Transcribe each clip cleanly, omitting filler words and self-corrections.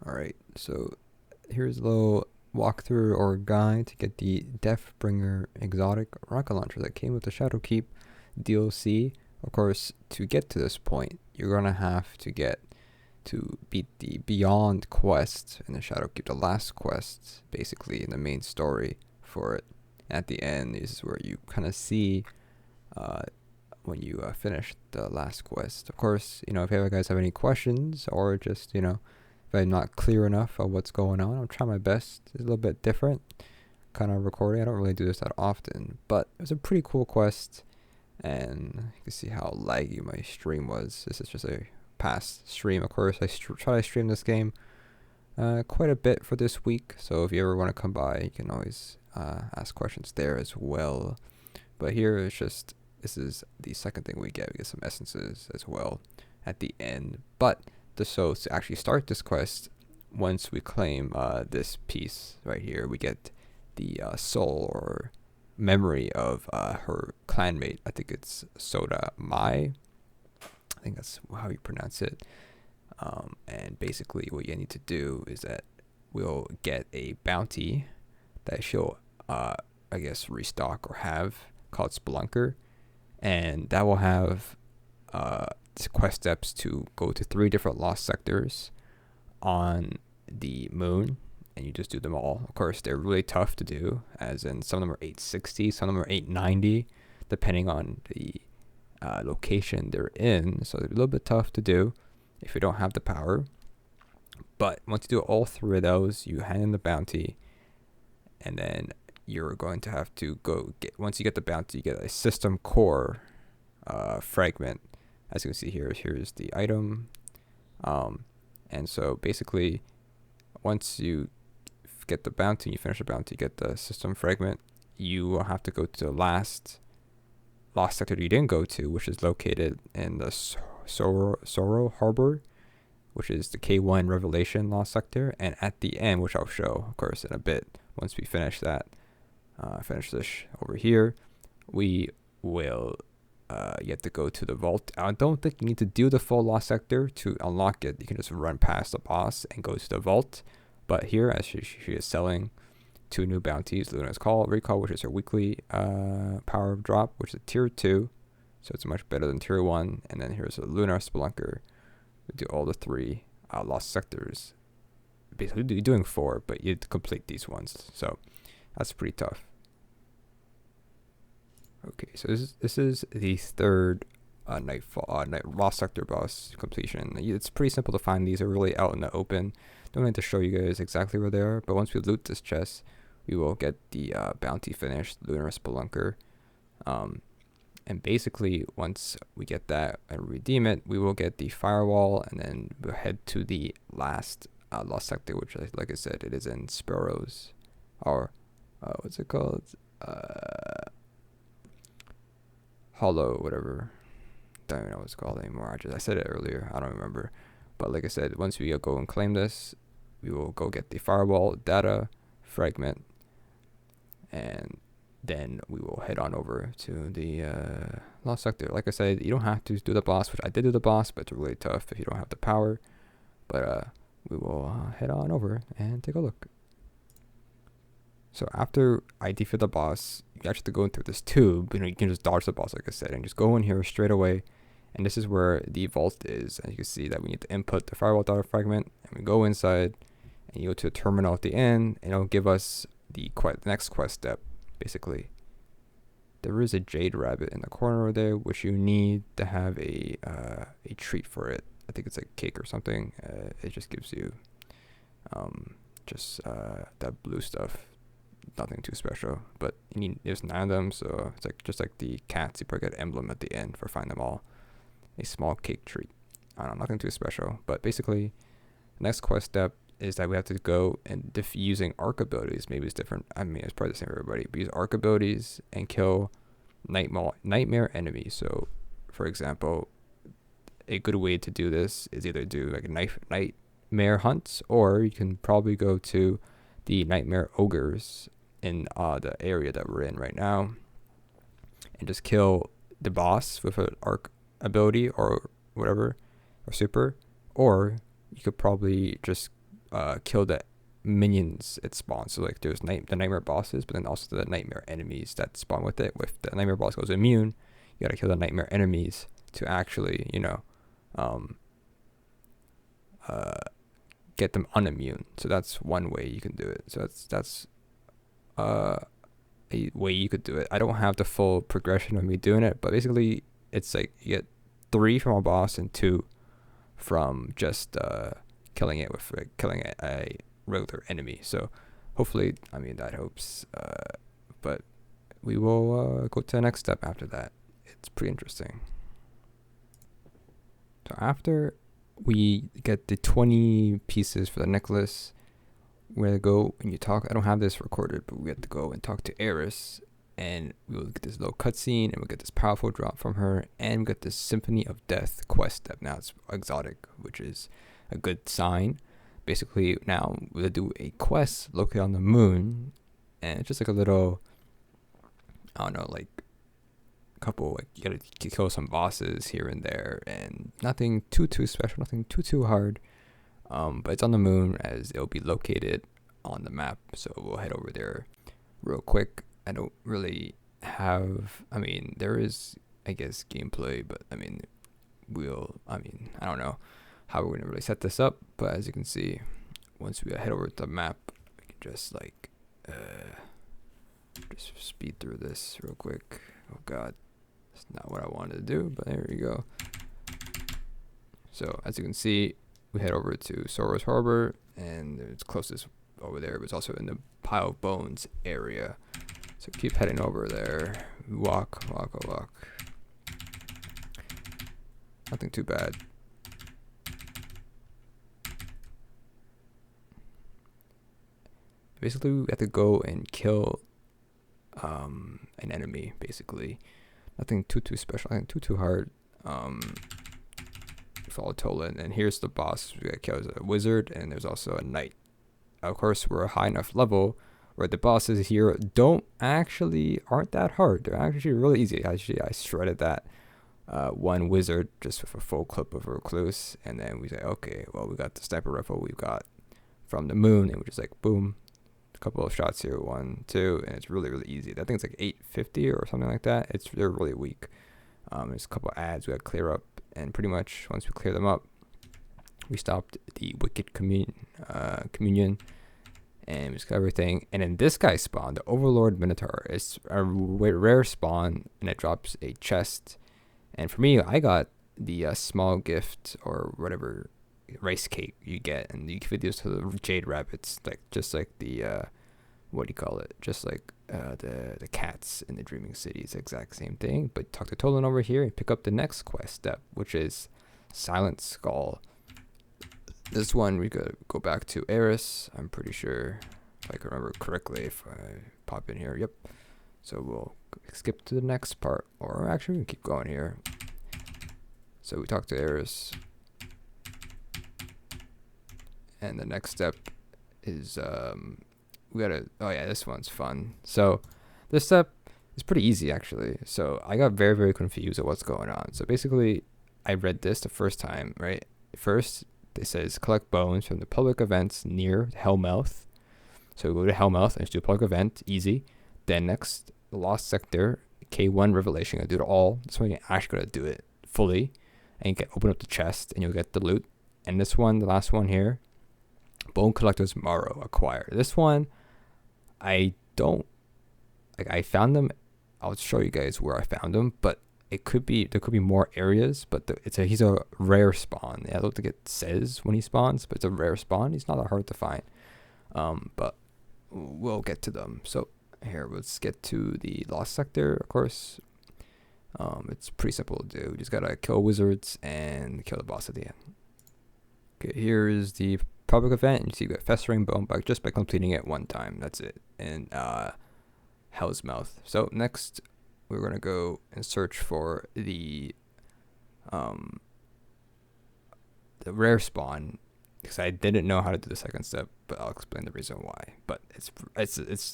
Alright, so here's a little walkthrough or guide to get the Deathbringer exotic rocket launcher that came with the Shadowkeep DLC. Of course, to get to this point, you're gonna have to get to beat the Beyond quest in the Shadowkeep, the last quest, basically in the main story for it. At the end is where you kind of see when you finish the last quest. Of course, if you guys have any questions or just, if I'm not clear enough of what's going on, I'll try my best. It's a little bit different kind of recording. I don't really do this that often, but it was a pretty cool quest. And you can see how laggy my stream was. This is just a past stream. Of course, I try to stream this game quite a bit for this week. So if you ever want to come by, you can always ask questions there as well. But here it's just, this is the second thing we get. We get some essences as well at the end. But so to actually start this quest, once we claim this piece right here, we get the soul or memory of her clanmate. I think it's Soda Mai. I think that's how you pronounce it. And basically what you need to do is that we'll get a bounty that she'll, I guess, restock or have called Spelunker. And that will have quest steps to go to 3 different lost sectors on the moon, and you just do them all. Of course, they're really tough to do, as in some of them are 860, some of them are 890, depending on the location they're in. So they're a little bit tough to do if you don't have the power. But once you do all 3 of those, you hand in the bounty, and then you're going to have to go get, once you get the bounty, you get a system core fragment. As you can see here, here's the item. And so basically, once you get the bounty, you finish the bounty, you get the system fragment, you will have to go to the last lost sector you didn't go to, which is located in the Sorrow Harbor, which is the K1 Revelation lost sector. And at the end, which I'll show, of course, in a bit, once we finish that, finish this over here, we will you have to go to the vault. I don't think you need to do the full lost sector to unlock it. You can just run past the boss and go to the vault. But here, as she is selling 2 new bounties, Luna's Recall, which is her weekly power drop, which is tier 2, so it's much better than tier 1. And then here's a Lunar Spelunker. We do all the 3 lost sectors. Basically, you're doing 4, but you complete these ones, so that's pretty tough. Okay, so this is the 3rd lost sector boss completion. It's pretty simple to find. These are really out in the open. Don't need to show you guys exactly where they are, but once we loot this chest, we will get the bounty finished, Lunar Spelunker. And basically, once we get that and redeem it, we will get the firewall, and then we'll head to the last lost sector, which, like I said, it is in Sparrows, or what's it called? Hollow, whatever. Don't even know what it's called anymore. I said it earlier. I don't remember. But like I said, once we go and claim this, we will go get the firewall data fragment, and then we will head on over to the lost sector. Like I said, you don't have to do the boss, which I did do the boss, but it's really tough if you don't have the power. But we will head on over and take a look. So after I defeat the boss, you actually have to go into this tube. You can just dodge the boss, like I said, and just go in here straight away. And this is where the vault is. And you can see that we need to input the firewall data fragment, and we go inside, and you go to a terminal at the end, and it'll give us the next quest step. Basically, there is a jade rabbit in the corner over there, which you need to have a treat for it. I think it's like cake or something. It just gives you that blue stuff. Nothing too special, but there's 9 of them, so it's like just like the cats. You probably get an emblem at the end for find them all. A small cake treat. I don't know, nothing too special, but basically, the next quest step is that we have to go and using arc abilities. Maybe it's different. I mean, it's probably the same for everybody. But use arc abilities and kill nightmare enemies. So, for example, a good way to do this is either do like a nightmare hunts, or you can probably go to the nightmare ogres in the area that we're in right now, and just kill the boss with an arc ability or whatever, or super. Or you could probably just kill the minions it spawns. So like there's the nightmare bosses, but then also the nightmare enemies that spawn with it. If the nightmare boss goes immune, you gotta kill the nightmare enemies to actually, get them unimmune. So that's one way you can do it. So that's a way you could do it. I don't have the full progression of me doing it, but basically it's like you get 3 from a boss and 2 from just killing it with killing a regular enemy. So hopefully, I mean, that helps. But we will go to the next step after that. It's pretty interesting. So after we get the 20 pieces for the necklace, we're gonna go and you talk. I don't have this recorded, but we have to go and talk to Eris, and we'll get this little cutscene, and we'll get this powerful drop from her, and we get this Symphony of Death quest step. Now it's exotic, which is a good sign. Basically, now we'll do a quest located on the moon, and it's just like a little, I don't know, like a couple, like you gotta kill some bosses here and there, and nothing too special, nothing too hard. But it's on the moon, as it'll be located on the map, so we'll head over there real quick. I don't really have, I mean, there is, I guess, gameplay, but I don't know how we're gonna really set this up, but as you can see, once we head over to the map, we can just like just speed through this real quick. Oh god, that's not what I wanted to do, but there we go. So as you can see, we head over to Soros Harbor, and it's closest over there, but it's also in the Pile of Bones area. So keep heading over there. Walk. Nothing too bad. Basically, we have to go and kill an enemy. Basically, nothing too special. Nothing too hard. Follow Tolan, and here's the boss. We got kills a wizard, and there's also a knight. Of course, we're a high enough level where the bosses here aren't that hard. They're actually really easy. Actually, I shredded that one wizard just with a full clip of a recluse, and then we say, okay, well, we got the sniper rifle we've got from the moon, and we're just like, boom, a couple of shots here, 1, 2, and it's really easy. That thing's like 850 or something like that. They're really weak. There's a couple of ads we got to clear up, and pretty much once we clear them up, we stopped the Wicked Communion, and we just got everything. And then this guy spawned, the Overlord Minotaur. It's a rare spawn, and it drops a chest. And for me, I got the small gift, or whatever rice cake you get, and you give these to the Jade Rabbits, just like the what do you call it? Just like the cats in the Dreaming City. It's the exact same thing. But talk to Tolan over here and pick up the next quest step, which is Silent Skull. This one we could go back to Eris. I'm pretty sure, if I can remember correctly, if I pop in here. Yep. So we'll skip to the next part, or actually we can keep going here. So we talk to Eris, and the next step is we gotta, oh yeah, this one's fun. So this step is pretty easy actually. So I got very confused at what's going on. So basically, I read this the first time, right? First, it says collect bones from the public events near Hellmouth. So we go to Hellmouth and just do a public event, easy. Then next, the Lost Sector, K1 Revelation, I do it all. This one you actually gotta do it fully, and you can open up the chest and you'll get the loot. And this one, the last one here, Bone Collector's Morrow, acquire. This one, I found them. I'll show you guys where I found them, but there could be more areas, but he's a rare spawn. Yeah, I don't think it says when he spawns, but it's a rare spawn. He's not that hard to find. But we'll get to them. So here, let's get to the Lost Sector, of course. It's pretty simple to do. You just gotta kill wizards and kill the boss at the end. Okay, here is the public event, and you see you got Festering Bone just by completing it one time. That's it. And Hell's Mouth. So next, we're gonna go and search for the rare spawn, because I didn't know how to do the second step, but I'll explain the reason why. But it's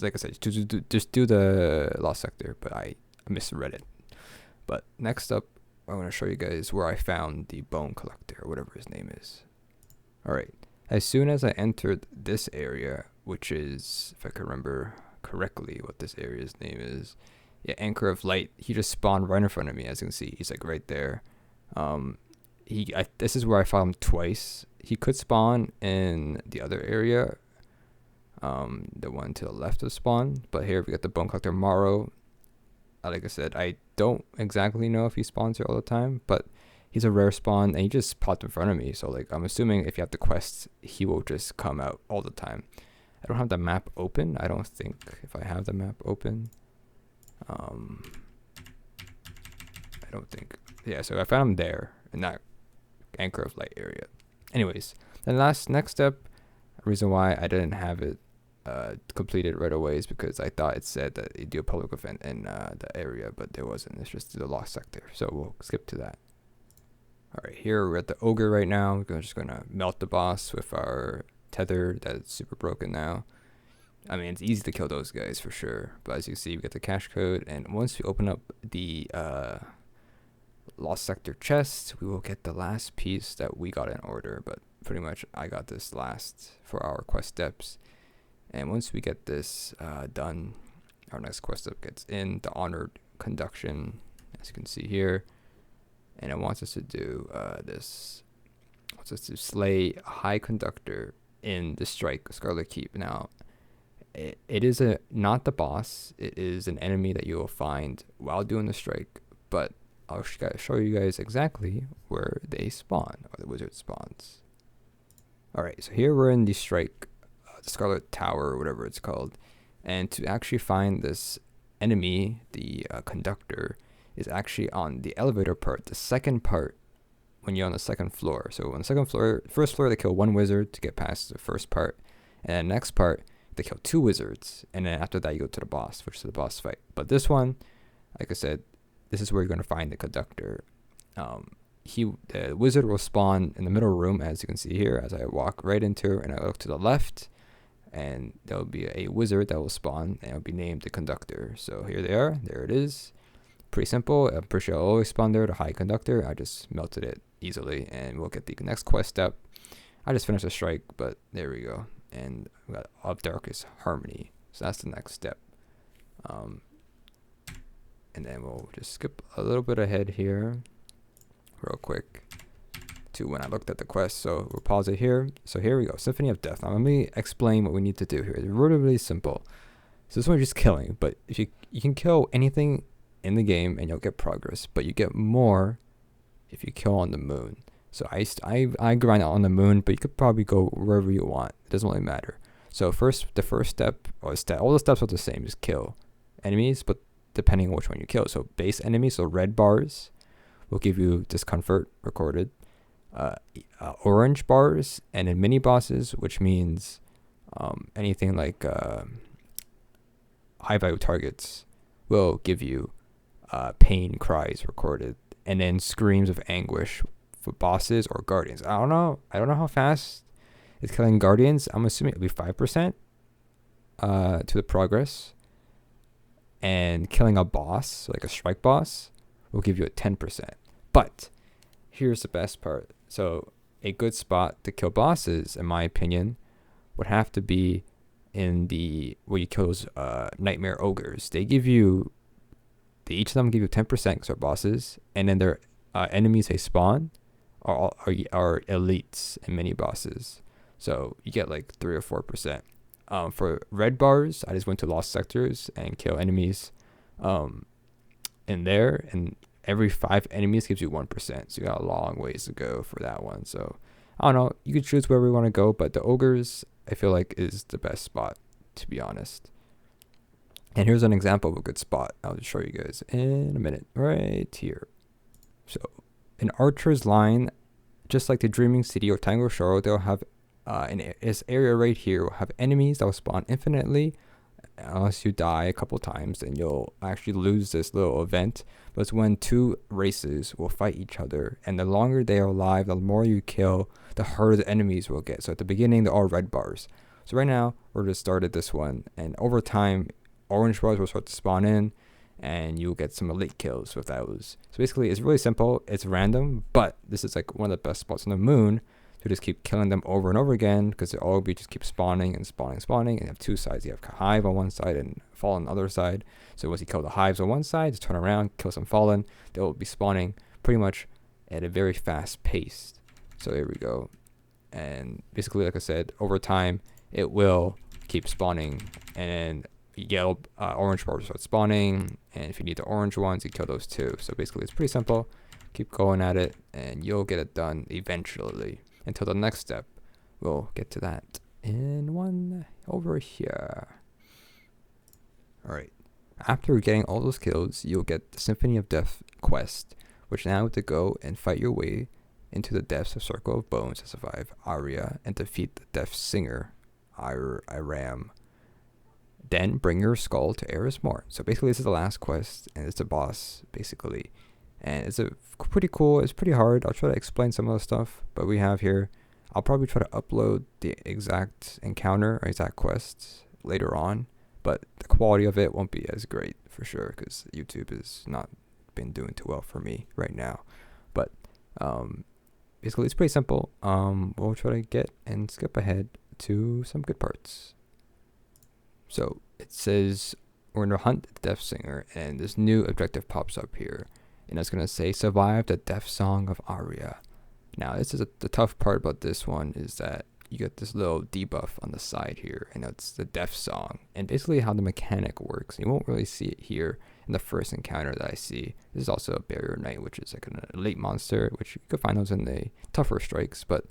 like I said, just do the Lost Sector, but I misread it. But next up, I'm gonna show you guys where I found the Bone Collector, or whatever his name is. All right, as soon as I entered this area, which is, if I can remember correctly what this area's name is, yeah, Anchor of Light, he just spawned right in front of me. As you can see, he's like right there. This is where I found him twice. He could spawn in the other area, the one to the left of spawn, but here we got the Bone Collector Morrow. Like I said, I don't exactly know if he spawns here all the time, but he's a rare spawn and he just popped in front of me. So like, I'm assuming if you have the quests, he will just come out all the time. I don't have the map open. I don't think if I have the map open. I don't think. Yeah, so I found him there in that Anchor of Light area. Anyways, the next step, reason why I didn't have it completed right away is because I thought it said that you do a public event in the area, but there wasn't. It's just the lost sector. So we'll skip to that. All right, here we're at the ogre right now. We're just gonna melt the boss with our tether that's super broken now. I mean, it's easy to kill those guys for sure, but as you see, we get the cache code, and once we open up the lost sector chest, we will get the last piece that we got in order, but pretty much I got this last for our quest steps. And once we get this done, our next quest step gets in the honored conduction, as you can see here, and it wants us to do this. It wants us to slay a high conductor in the strike Scarlet Keep. Now, it is not the boss. It is an enemy that you will find while doing the strike, but I'll show you guys exactly where they spawn, or the wizard spawns. Alright, so here we're in the strike, the Scarlet Tower, or whatever it's called, and to actually find this enemy, the conductor, is actually on the elevator part, the second part, when you're on the second floor. So on the second floor, first floor, they kill one wizard to get past the first part, and then next part, they kill two wizards, and then after that you go to the boss, which is the boss fight. But this one, like I said, this is where you're going to find the conductor. The wizard will spawn in the middle room, as you can see here, as I walk right into it, and I look to the left, and there will be a wizard that will spawn, and it will be named the conductor. So here they are. There it is. Pretty simple. I'm pretty sure I'll always spawn there, the high conductor. I just melted it easily, and we'll get the next quest step. I just finished the strike, but there we go. And we got Of Darkest Harmony. So that's the next step. And then we'll just skip a little bit ahead here real quick to when I looked at the quest. So we'll pause it here. So here we go, Symphony of Death. Now let me explain what we need to do here. It's really, really simple. So this one is just killing, but if you can kill anything in the game and you'll get progress, but you get more if you kill on the moon. So I grind out on the moon, but you could probably go wherever you want. It doesn't really matter. So the first step, all the steps are the same, just kill enemies, but depending on which one you kill. So base enemies, so red bars will give you discomfort recorded. Orange bars, and then mini bosses, which means anything like high value targets will give you pain cries recorded, and then screams of anguish for bosses or guardians. I don't know how fast it's killing guardians. I'm assuming it'll be 5% to the progress, and killing a boss, like a strike boss, will give you a 10%. But here's the best part. So a good spot to kill bosses, in my opinion, would have to be in the where you kill those nightmare ogres. Each of them give you 10% because they're bosses, and then their enemies they spawn are elites and mini bosses. So you get like 3 or 4%. For red bars, I just went to lost sectors and kill enemies in there, and every 5 enemies gives you 1%. So you got a long ways to go for that one. So I don't know, you could choose wherever you want to go, but the ogres I feel like is the best spot, to be honest. And here's an example of a good spot. I'll just show you guys in a minute, right here. So in Archer's Line, just like the Dreaming City or Tango Shore, they'll have in this area right here will have enemies that will spawn infinitely unless you die a couple times, then you'll actually lose this little event. But it's when two races will fight each other, and the longer they are alive, the more you kill, the harder the enemies will get. So at the beginning, they're all red bars. So right now, we're just started this one, and over time, orange bars will start to spawn in, and you'll get some elite kills with those. So basically, it's really simple. It's random, but this is like one of the best spots on the moon So just keep killing them over and over again, because they all be just keep spawning and spawning, and you have two sides. You have hive on one side and fallen on the other side. So once you kill the hives on one side, just turn around, kill some fallen. They'll be spawning pretty much at a very fast pace. So here we go. And basically, like I said, over time, it will keep spawning, and yellow, orange bars start spawning. And if you need the orange ones, you kill those too. So basically, it's pretty simple. Keep going at it, and you'll get it done eventually. Until the next step, we'll get to that in one over here. All right. After getting all those kills, you'll get the Symphony of Death quest, which now you have to go and fight your way into the depths of Circle of Bones to survive Aria and defeat the Death Singer, Iram. Then bring your skull to Eris Mort. So basically, this is the last quest, and it's a boss, basically. And it's pretty cool. It's pretty hard. I'll try to explain some of the stuff, but we have here. I'll probably try to upload the exact encounter or exact quests later on, but the quality of it won't be as great for sure, because YouTube has not been doing too well for me right now. But basically, it's pretty simple. We'll try to get and skip ahead to some good parts. So it says we're going to hunt the Death Singer, and this new objective pops up here. And it's going to say, survive the death song of Aria. Now, this is the tough part about this one is that you get this little debuff on the side here, and it's the death song. And basically how the mechanic works. You won't really see it here in the first encounter that I see. This is also a Barrier Knight, which is like an elite monster, which you could find those in the tougher strikes, but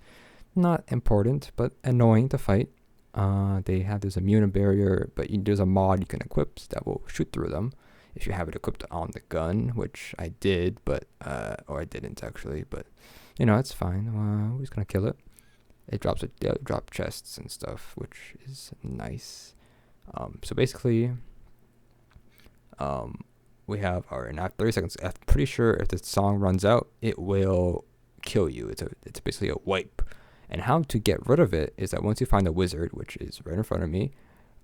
not important, but annoying to fight. They have this immune barrier, but there's a mod you can equip that will shoot through them. If you have it equipped on the gun, which I did, but or I didn't actually, but you know, it's fine. We're just gonna kill it. It drops drop chests and stuff, which is nice. So basically, we have our, and after 30 seconds, I'm pretty sure if the song runs out, it will kill you. It's basically a wipe. And how to get rid of it is that once you find the wizard, which is right in front of me,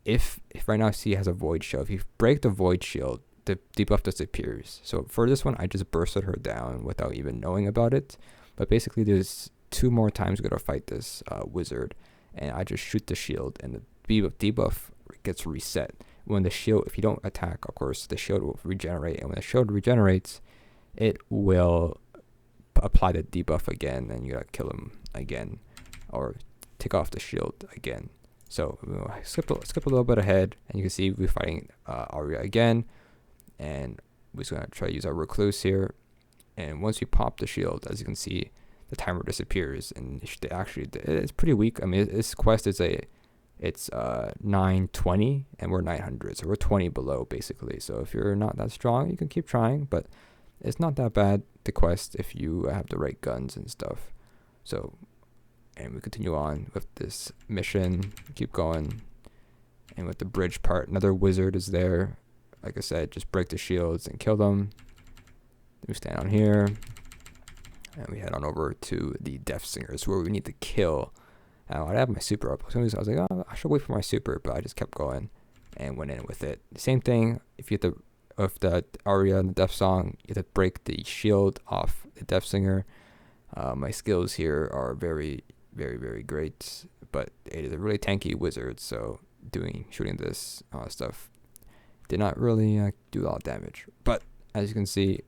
if right now she has a void shield, if you break the void shield, the debuff disappears. So for this one, I just bursted her down without even knowing about it. But basically, there's 2 more times we gotta fight this wizard, and I just shoot the shield, and the debuff gets reset. When the shield, if you don't attack, of course, the shield will regenerate, and when the shield regenerates, it will apply the debuff again, and you gotta kill him again, or take off the shield again. So we'll skip a little bit ahead, and you can see we're fighting Aria again. And we're just going to try to use our recluse here. And once we pop the shield, as you can see, the timer disappears. And it's pretty weak. I mean, this quest is it's 920 and we're 900. So we're 20 below basically. So if you're not that strong, you can keep trying. But it's not that bad, the quest, if you have the right guns and stuff. So, and we continue on with this mission. Keep going. And with the bridge part, another wizard is there. Like I said, just break the shields and kill them. Then we stand on here, and we head on over to the Death Singers, where we need to kill. Now, I have my super up. I was like, oh, I should wait for my super, but I just kept going and went in with it. Same thing, if you have to, if the Aria and the Death Song, you have to break the shield off the Death Singer. My skills here are very, very, very great, but it is a really tanky wizard, so shooting this stuff did not really do a lot of damage. But as you can see,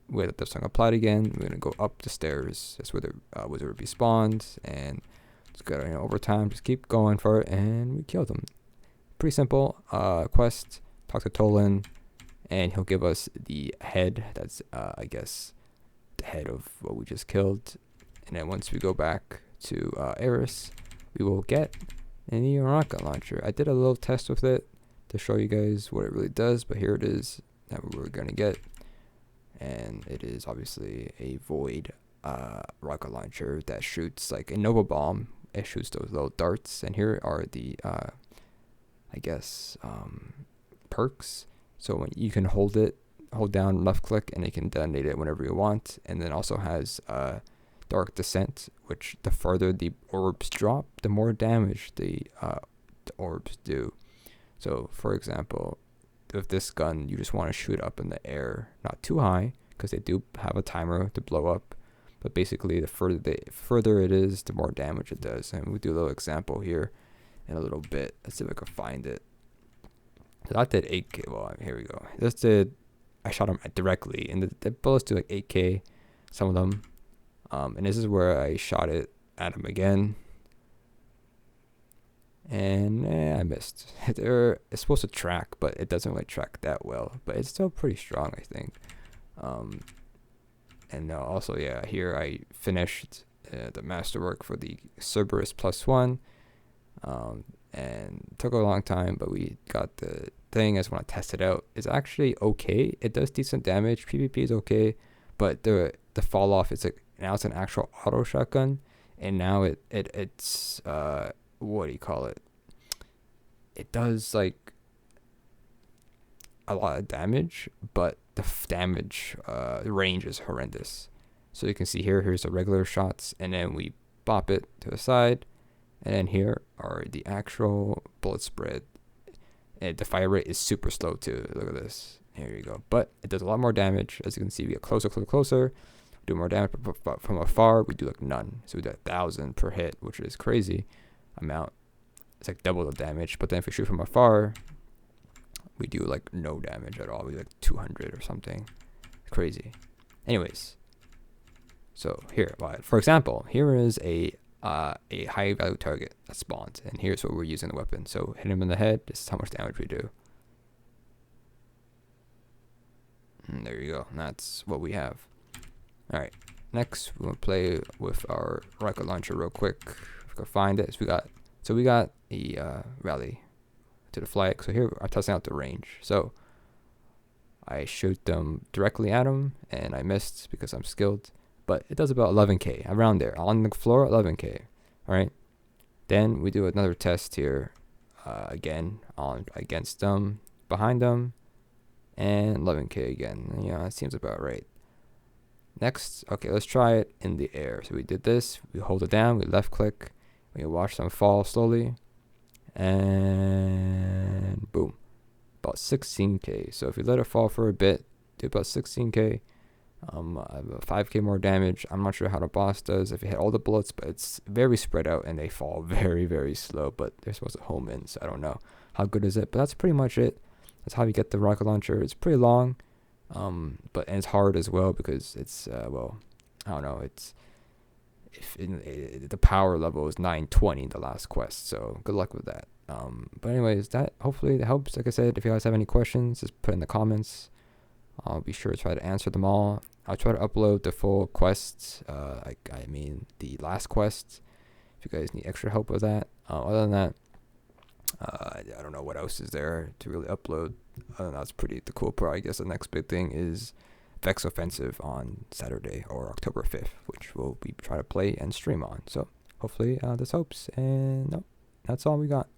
we have the Death Song applied again. We're going to go up the stairs. That's where the wizard respawns. And just got over time. Just keep going for it. And we killed him. Pretty simple quest. Talk to Tolan. And he'll give us the head. That's, I guess, the head of what we just killed. And then once we go back to Eris, we will get a new rocket launcher. I did a little test with it to show you guys what it really does, but here it is that we're gonna get, and it is obviously a void rocket launcher that shoots like a Nova Bomb. It shoots those little darts, and here are the I guess perks. So when you can hold down left click, and it can detonate it whenever you want, and then also has Dark Descent, which the further the orbs drop, the more damage the orbs do. So, for example, with this gun, you just want to shoot up in the air, not too high, because they do have a timer to blow up, but basically the further it is, the more damage it does. And we'll do a little example here in a little bit. Let's see if I can find it. So that did 8k. Well, here we go. I shot him directly, and the bullets do like 8k, some of them. And this is where I shot it at him again. And I missed. It's supposed to track, but it doesn't really track that well. But it's still pretty strong, I think. And also, yeah, here I finished the masterwork for the Cerberus +1. And took a long time, but we got the thing. I just want to test it out. It's actually okay. It does decent damage. PvP is okay, but the fall off, it's like now it's an actual auto shotgun, and now it's what do you call it? It does like a lot of damage, but the damage range is horrendous. So you can see here's the regular shots, and then we bop it to the side, and then here are the actual bullet spread. And the fire rate is super slow too. Look at this. Here you go. But it does a lot more damage. As you can see, we get closer. Do more damage, but from afar, we do like none. So we do 1,000 per hit, which is crazy amount. It's like double the damage. But then if we shoot from afar, we do like no damage at all. We do like 200 or something. Crazy. Anyways. So here, for example, here is a high value target that spawns, and here's what we're using the weapon. So hit him in the head. This is how much damage we do. And there you go. And that's what we have. All right. Next, we'll play with our rocket launcher real quick. If we can find it, so we got the rally to the flag. So here I'm testing out the range. So I shoot them directly at him, and I missed because I'm skilled. But it does about 11k, around there. On the floor, 11k. All right. Then we do another test here, again, against them, behind them, and 11k again. Yeah, that seems about right. Next, okay, let's try it in the air. So we did this. We hold it down. We left click. We watch them fall slowly, and boom, about 16k. So if we let it fall for a bit, do about 16k. 5k more damage. I'm not sure how the boss does if you hit all the bullets, but it's very spread out and they fall very, very slow, but they're supposed to home in, so I don't know how good is it, but that's pretty much it. That's how you get the rocket launcher. It's pretty long, and it's hard as well because it's well, I don't know, it's the power level is 920 in the last quest, so good luck with that. But anyways, that hopefully that helps. Like I said, if you guys have any questions, just put in the comments. I'll be sure to try to answer them all. I'll try to upload the full quests, I mean the last quests, if you guys need extra help with that. Other than that, I don't know what else is there to really upload. That's pretty the cool part. I guess the next big thing is Vex Offensive on Saturday or October 5th, which we'll be trying to play and stream on. So hopefully this helps. And no, that's all we got.